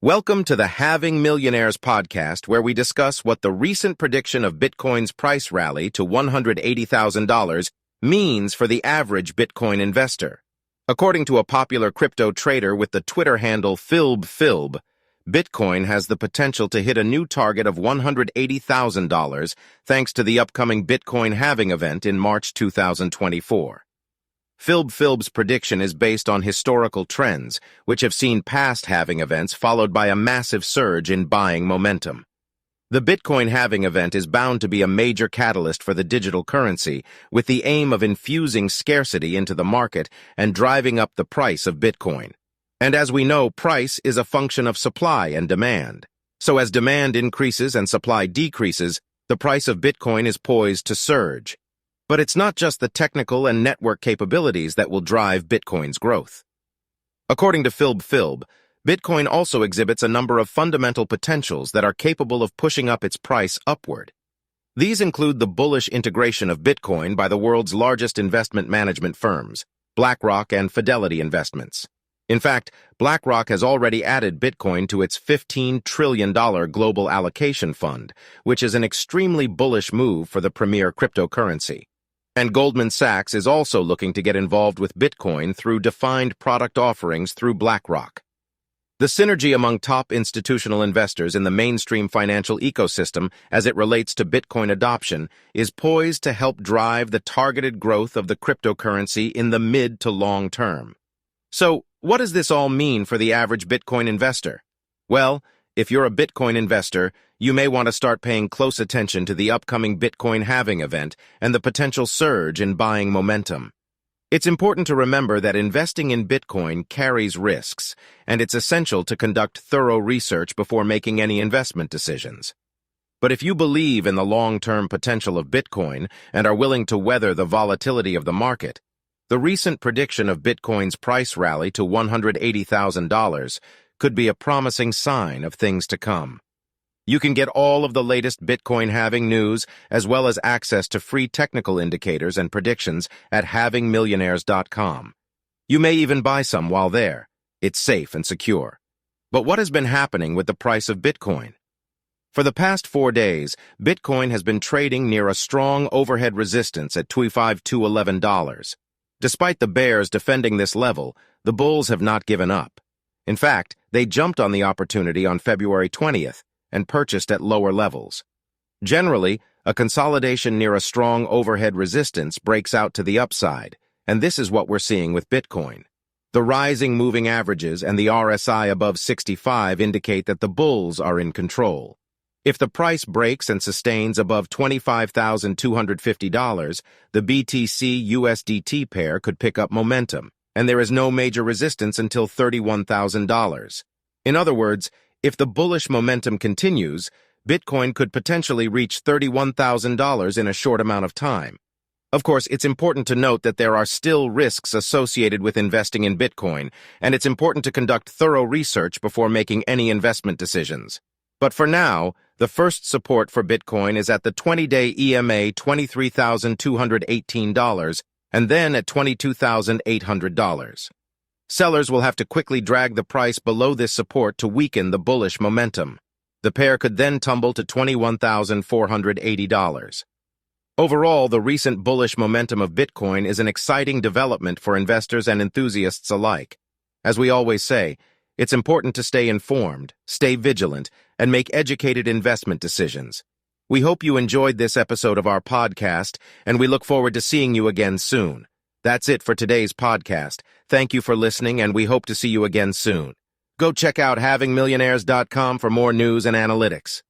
Welcome to the Halving Millionaires podcast, where we discuss what the recent prediction of Bitcoin's price rally to $180,000 means for the average Bitcoin investor. According to a popular crypto trader with the Twitter handle Philb, Bitcoin has the potential to hit a new target of $180,000 thanks to the upcoming Bitcoin halving event in March 2024. Philb's prediction is based on historical trends, which have seen past halving events followed by a massive surge in buying momentum. The Bitcoin halving event is bound to be a major catalyst for the digital currency, with the aim of infusing scarcity into the market and driving up the price of Bitcoin. And as we know, price is a function of supply and demand. So as demand increases and supply decreases, the price of Bitcoin is poised to surge. But it's not just the technical and network capabilities that will drive Bitcoin's growth. According to Philb, Bitcoin also exhibits a number of fundamental potentials that are capable of pushing up its price upward. These include the bullish integration of Bitcoin by the world's largest investment management firms, BlackRock and Fidelity Investments. In fact, BlackRock has already added Bitcoin to its $15 trillion global allocation fund, which is an extremely bullish move for the premier cryptocurrency. And Goldman Sachs is also looking to get involved with Bitcoin through defined product offerings through BlackRock. The synergy among top institutional investors in the mainstream financial ecosystem as it relates to Bitcoin adoption is poised to help drive the targeted growth of the cryptocurrency in the mid to long term. So, what does this all mean for the average Bitcoin investor? Well, if you're a Bitcoin investor, you may want to start paying close attention to the upcoming Bitcoin halving event and the potential surge in buying momentum. It's important to remember that investing in Bitcoin carries risks, and it's essential to conduct thorough research before making any investment decisions. But if you believe in the long-term potential of Bitcoin and are willing to weather the volatility of the market, the recent prediction of Bitcoin's price rally to $180,000 could be a promising sign of things to come. You can get all of the latest Bitcoin halving news as well as access to free technical indicators and predictions at halvingmillionaires.com. You may even buy some while there. It's safe and secure. But what has been happening with the price of Bitcoin? For the past 4 days, Bitcoin has been trading near a strong overhead resistance at $25,211. Despite the bears defending this level, the bulls have not given up. In fact, they jumped on the opportunity on February 20th and purchased at lower levels. Generally, a consolidation near a strong overhead resistance breaks out to the upside, and this is what we're seeing with Bitcoin. The rising moving averages and the RSI above 65 indicate that the bulls are in control. If the price breaks and sustains above $25,250, the BTC-USDT pair could pick up momentum, and there is no major resistance until $31,000. In other words, if the bullish momentum continues, Bitcoin could potentially reach $31,000 in a short amount of time. Of course, it's important to note that there are still risks associated with investing in Bitcoin, and it's important to conduct thorough research before making any investment decisions. But for now, the first support for Bitcoin is at the 20-day EMA $23,218, and then at $22,800. Sellers will have to quickly drag the price below this support to weaken the bullish momentum. The pair could then tumble to $21,480. Overall, the recent bullish momentum of Bitcoin is an exciting development for investors and enthusiasts alike. As we always say, it's important to stay informed, stay vigilant, and make educated investment decisions. We hope you enjoyed this episode of our podcast, and we look forward to seeing you again soon. That's it for today's podcast. Thank you for listening, and we hope to see you again soon. Go check out halvingmillionaires.com for more news and analytics.